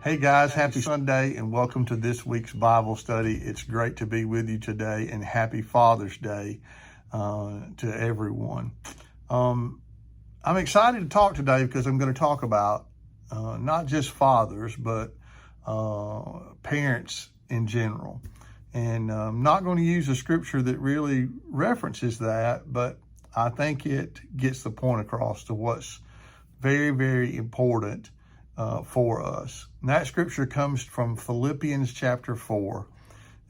Hey guys, happy Sunday and welcome to this week's Bible study. It's great to be with you today, and happy Father's Day to everyone. I'm excited to talk today because I'm going to talk about not just fathers, but parents in general. And I'm not going to use a scripture that really references that, but I think it gets the point across to what's very, very important for us. And that scripture comes from Philippians chapter 4.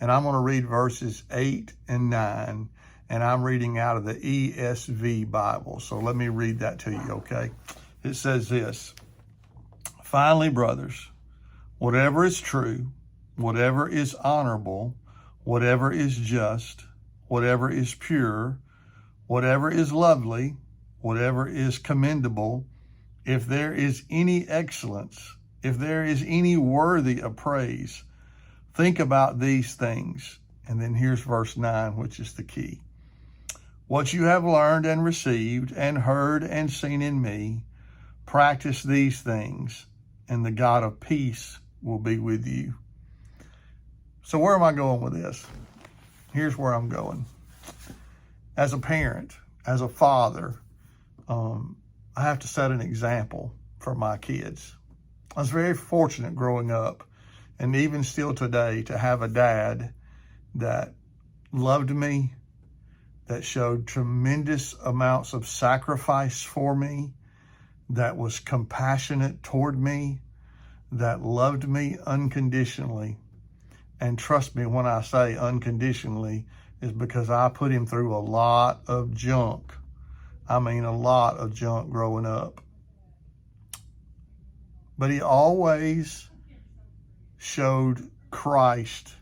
And I'm going to read verses 8 and 9. And I'm reading out of the ESV Bible. So let me read that to you, okay? It says this: "Finally, brothers, whatever is true, whatever is honorable, whatever is just, whatever is pure, whatever is lovely, whatever is commendable, if there is any excellence, if there is any worthy of praise, think about these things." And then here's verse 9, which is the key. "What you have learned and received and heard and seen in me, practice these things, and the God of peace will be with you." So where am I going with this? Here's where I'm going. As a parent, as a father, I have to set an example for my kids. I was very fortunate growing up, and even still today, to have a dad that loved me, that showed tremendous amounts of sacrifice for me, that was compassionate toward me, that loved me unconditionally. And trust me when I say unconditionally, is because I put him through a lot of junk. I mean, a lot of junk growing up. But he always showed Christ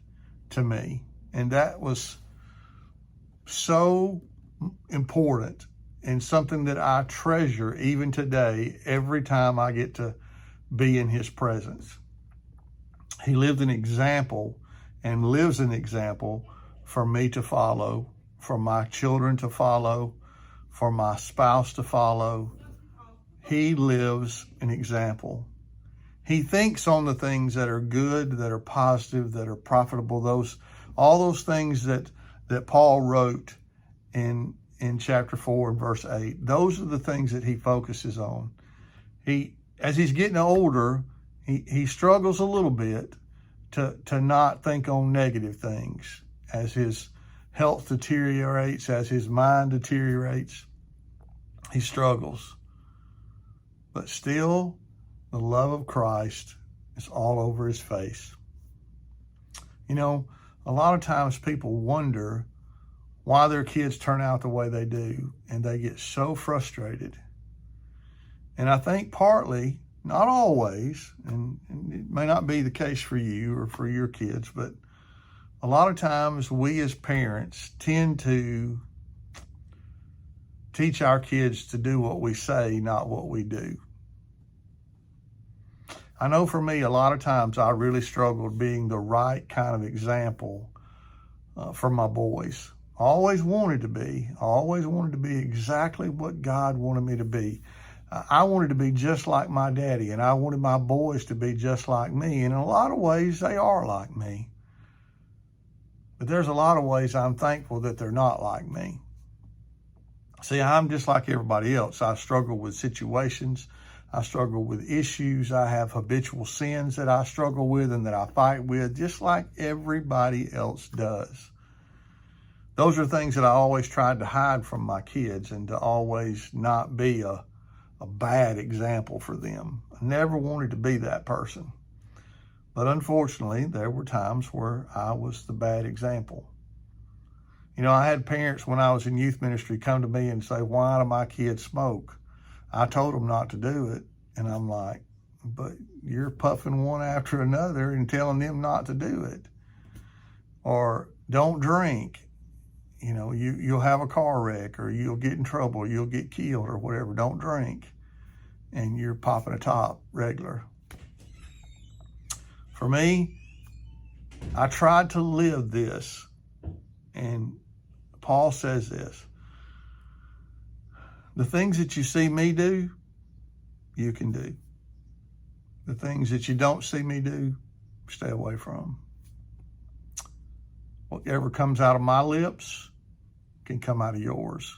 to me. And that was so important and something that I treasure even today, every time I get to be in his presence. He lived an example and lives an example for me to follow, for my children to follow, for my spouse to follow. He lives an example. He thinks on the things that are good, that are positive, that are profitable, all those things that Paul wrote in chapter 4 and verse 8. Those are the things that he focuses on. As he's getting older, he struggles a little bit to not think on negative things. As his health deteriorates, as his mind deteriorates, he struggles. But still, the love of Christ is all over his face. You know, a lot of times people wonder why their kids turn out the way they do, and they get so frustrated. And I think partly, not always, and it may not be the case for you or for your kids, but a lot of times we as parents tend to teach our kids to do what we say, not what we do. I know for me, a lot of times I really struggled being the right kind of example for my boys. I always wanted to be exactly what God wanted me to be. I wanted to be just like my daddy, and I wanted my boys to be just like me. And in a lot of ways, they are like me. But there's a lot of ways I'm thankful that they're not like me. See, I'm just like everybody else. I struggle with situations. I struggle with issues. I have habitual sins that I struggle with and that I fight with, just like everybody else does. Those are things that I always tried to hide from my kids and to always not be a bad example for them. I never wanted to be that person. But unfortunately, there were times where I was the bad example. You know, I had parents when I was in youth ministry come to me and say, "Why do my kids smoke?" I told them not to do it. And I'm like, "But you're puffing one after another and telling them not to do it." Or, "Don't drink. You know, you'll have a car wreck, or you'll get in trouble, or you'll get killed, or whatever. Don't drink." And you're popping a top regular. For me, I tried to live this. And Paul says this: the things that you see me do, you can do. The things that you don't see me do, stay away from. Whatever comes out of my lips can come out of yours.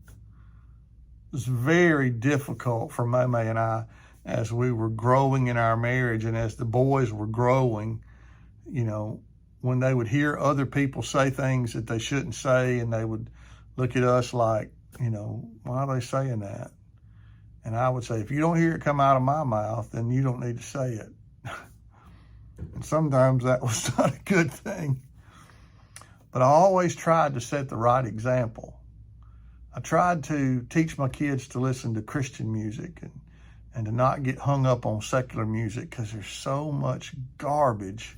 It was very difficult for Maymay and I as we were growing in our marriage and as the boys were growing, when they would hear other people say things that they shouldn't say, and they would look at us like, why are they saying that? And I would say, if you don't hear it come out of my mouth, then you don't need to say it. And sometimes that was not a good thing. But I always tried to set the right example. I tried to teach my kids to listen to Christian music and to not get hung up on secular music, because there's so much garbage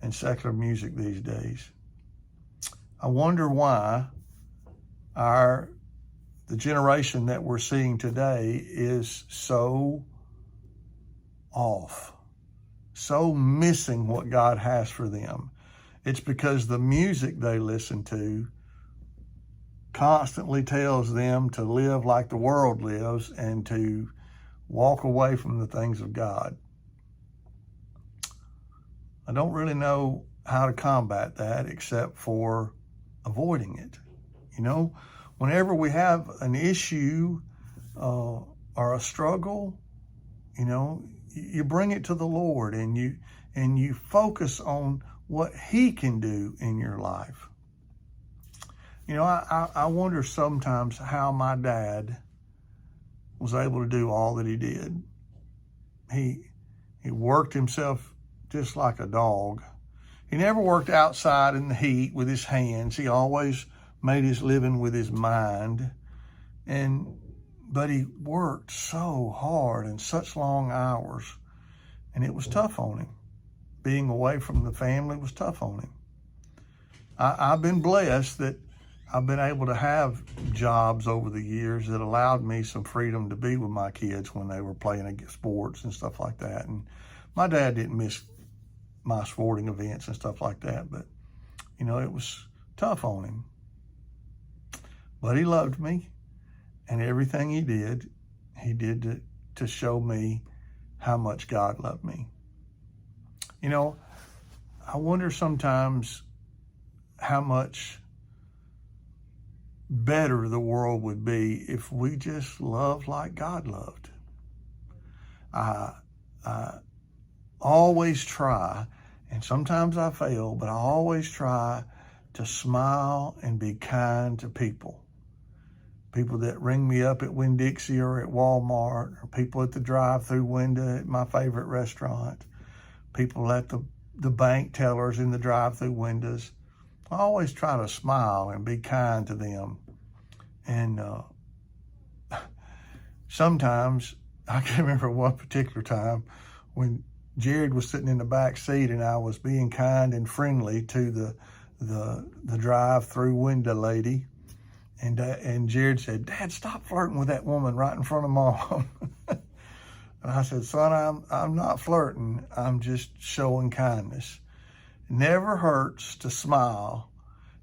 in secular music these days. I wonder why the generation that we're seeing today is so off, so missing what God has for them. It's because the music they listen to constantly tells them to live like the world lives and to walk away from the things of God. I don't really know how to combat that except for avoiding it. Whenever we have an issue or a struggle, you bring it to the Lord and you focus on what He can do in your life. I wonder sometimes how my dad was able to do all that he did. He worked himself just like a dog. He never worked outside in the heat with his hands. He always made his living with his mind. But he worked so hard and such long hours, and it was tough on him. Being away from the family was tough on him. I've been blessed that I've been able to have jobs over the years that allowed me some freedom to be with my kids when they were playing sports and stuff like that. And my dad didn't miss my sporting events and stuff like that, but it was tough on him. But he loved me, and everything he did to show me how much God loved me. I wonder sometimes how much better the world would be if we just loved like God loved. I always try, and sometimes I fail, but I always try to smile and be kind to people. People that ring me up at Winn-Dixie or at Walmart, or people at the drive-through window at my favorite restaurant, people at the bank tellers in the drive-through windows. I always try to smile and be kind to them. And sometimes, I can remember one particular time when Jared was sitting in the back seat and I was being kind and friendly to the drive-through window lady. And Jared said, "Dad, stop flirting with that woman right in front of Mom." And I said, "Son, I'm not flirting. I'm just showing kindness. It never hurts to smile.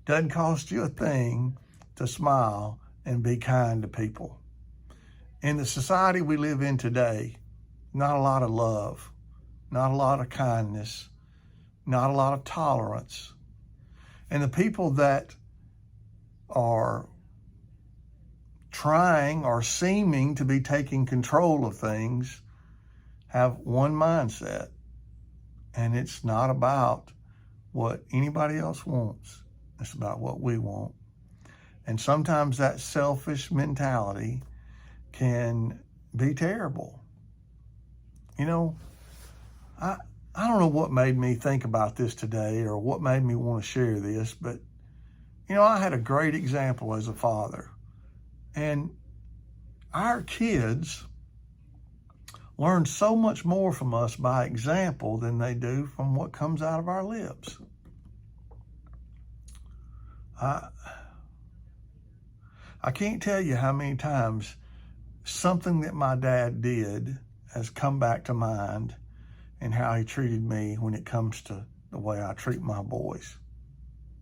Doesn't cost you a thing to smile and be kind to people." In the society we live in today, not a lot of love, not a lot of kindness, not a lot of tolerance. And the people that are trying or seeming to be taking control of things have one mindset, and it's not about what anybody else wants. It's about what we want. And sometimes that selfish mentality can be terrible. I don't know what made me think about this today or what made me want to share this, but, I had a great example as a father. And our kids learn so much more from us by example than they do from what comes out of our lips. I can't tell you how many times something that my dad did has come back to mind and how he treated me when it comes to the way I treat my boys.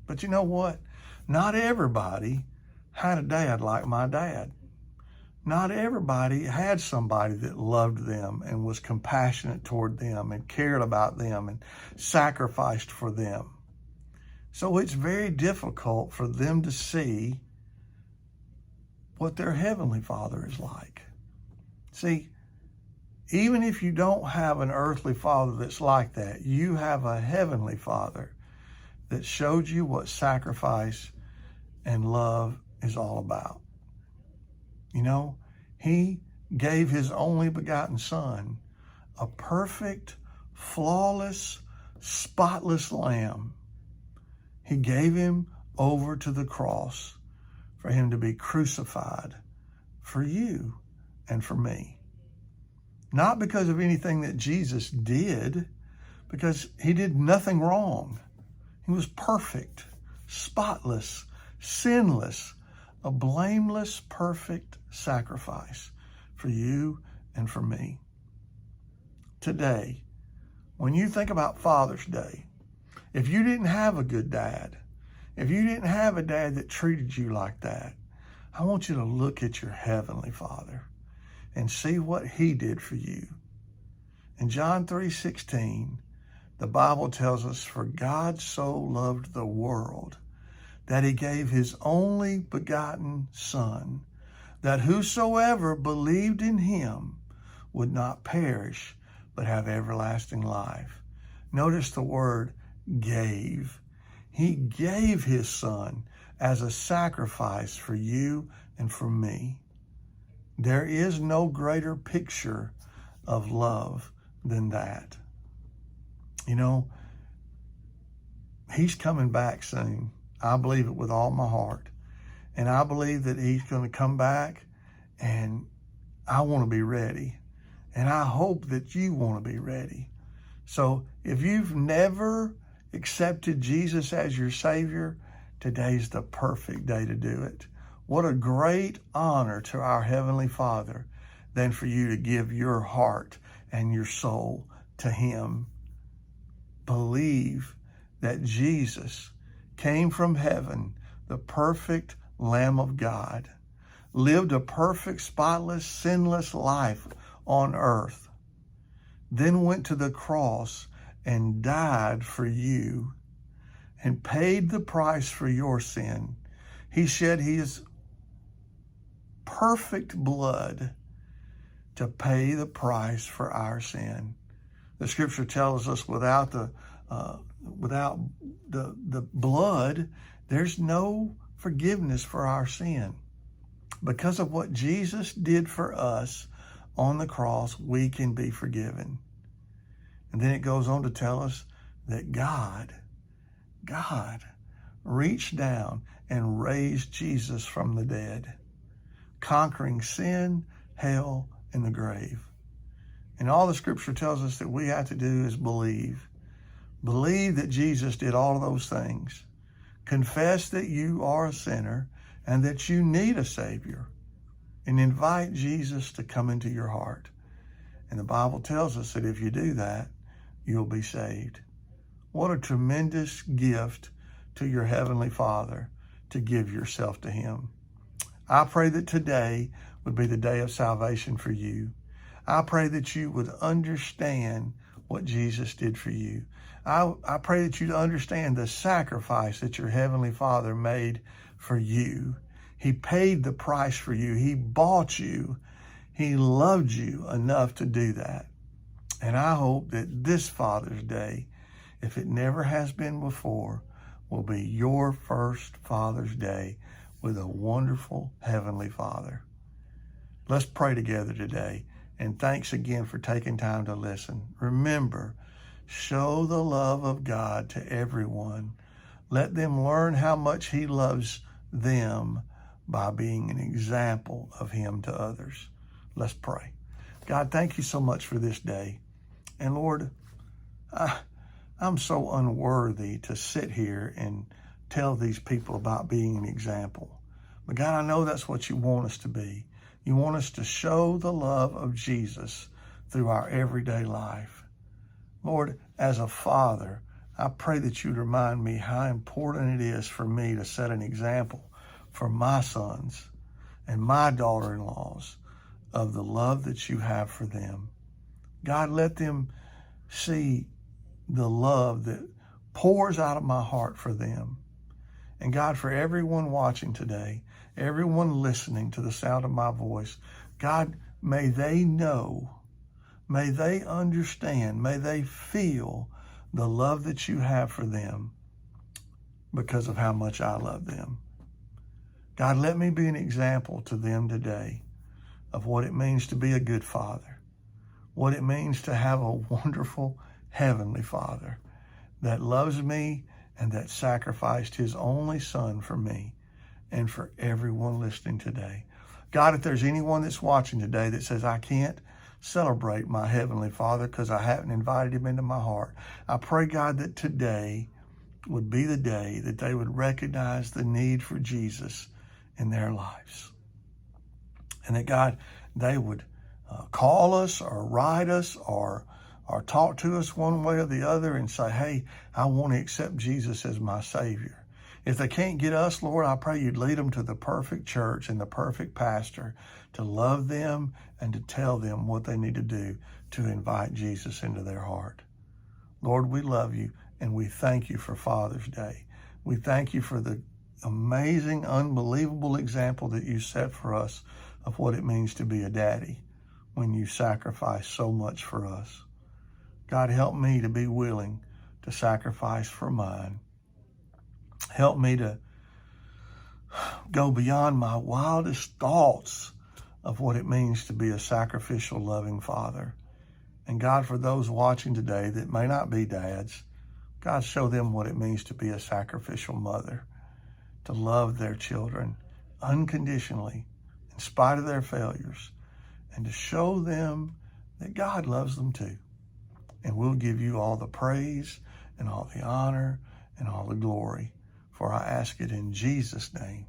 But you know what? Not everybody had a dad like my dad. not everybody had somebody that loved them and was compassionate toward them and cared about them and sacrificed for them. So it's very difficult for them to see what their Heavenly Father is like. See, even if you don't have an earthly father that's like that, you have a Heavenly Father that showed you what sacrifice and love is all about. You know, he gave his only begotten Son, a perfect, flawless, spotless lamb. He gave him over to the cross for him to be crucified for you and for me. Not because of anything that Jesus did, because he did nothing wrong. He was perfect, spotless, sinless, a blameless, perfect sacrifice for you and for me. Today, when you think about Father's Day, if you didn't have a good dad, if you didn't have a dad that treated you like that, I want you to look at your Heavenly Father and see what he did for you. In John 3:16, the Bible tells us, "For God so loved the world that he gave his only begotten Son, that whosoever believed in him would not perish, but have everlasting life." Notice the word gave. He gave his Son as a sacrifice for you and for me. There is no greater picture of love than that. You know, he's coming back soon. I believe it with all my heart. And I believe that he's going to come back, and I want to be ready. And I hope that you want to be ready. So if you've never accepted Jesus as your Savior, today's the perfect day to do it. What a great honor to our Heavenly Father than for you to give your heart and your soul to him. Believe that Jesus came from heaven, the perfect Lamb of God, lived a perfect, spotless, sinless life on earth, then went to the cross and died for you and paid the price for your sin. He shed his perfect blood to pay the price for our sin. The scripture tells us without the blood, there's no forgiveness for our sin. Because of what Jesus did for us on the cross, we can be forgiven. And then it goes on to tell us that God reached down and raised Jesus from the dead, conquering sin, hell, and the grave. And all the scripture tells us that we have to do is believe. Believe that Jesus did all of those things. Confess that you are a sinner and that you need a Savior. And invite Jesus to come into your heart. And the Bible tells us that if you do that, you'll be saved. What a tremendous gift to your Heavenly Father to give yourself to him. I pray that today would be the day of salvation for you. I pray that you would understand what Jesus did for you. I pray that you'd understand the sacrifice that your Heavenly Father made for you. He paid the price for you. He bought you. He loved you enough to do that. And I hope that this Father's Day, if it never has been before, will be your first Father's Day with a wonderful Heavenly Father. Let's pray together today. And thanks again for taking time to listen. Remember, show the love of God to everyone. Let them learn how much he loves them by being an example of him to others. Let's pray. God, thank you so much for this day. And Lord, I'm so unworthy to sit here and tell these people about being an example. But God, I know that's what you want us to be. You want us to show the love of Jesus through our everyday life. Lord, as a father, I pray that you'd remind me how important it is for me to set an example for my sons and my daughter-in-laws of the love that you have for them. God, let them see the love that pours out of my heart for them. And God, for everyone watching today, everyone listening to the sound of my voice, God, may they know, may they understand, may they feel the love that you have for them because of how much I love them. God, let me be an example to them today of what it means to be a good father, what it means to have a wonderful heavenly Father that loves me and that sacrificed his only son for me and for everyone listening today. God, if there's anyone that's watching today that says, I can't celebrate my heavenly Father because I haven't invited him into my heart, I pray, God, that today would be the day that they would recognize the need for Jesus in their lives. And that, God, they would call us or write us or talk to us one way or the other and say, hey, I want to accept Jesus as my Savior. If they can't get us, Lord, I pray you'd lead them to the perfect church and the perfect pastor to love them and to tell them what they need to do to invite Jesus into their heart. Lord, we love you and we thank you for Father's Day. We thank you for the amazing, unbelievable example that you set for us of what it means to be a daddy when you sacrifice so much for us. God, help me to be willing to sacrifice for mine. Help me to go beyond my wildest thoughts of what it means to be a sacrificial, loving father. And God, for those watching today that may not be dads, God, show them what it means to be a sacrificial mother, to love their children unconditionally, in spite of their failures, and to show them that God loves them too. And we'll give you all the praise and all the honor and all the glory. For I ask it in Jesus' name.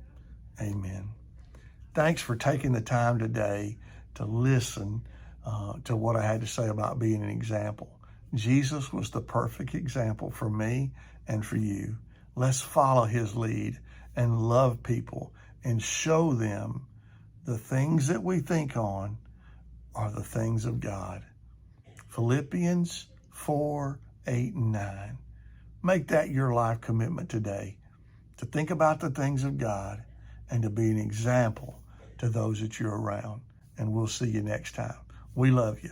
Amen. Thanks for taking the time today to listen to what I had to say about being an example. Jesus was the perfect example for me and for you. Let's follow his lead and love people and show them the things that we think on are the things of God. Philippians 4, 8, and 9. Make that your life commitment today, to think about the things of God and to be an example to those that you're around. And we'll see you next time. We love you.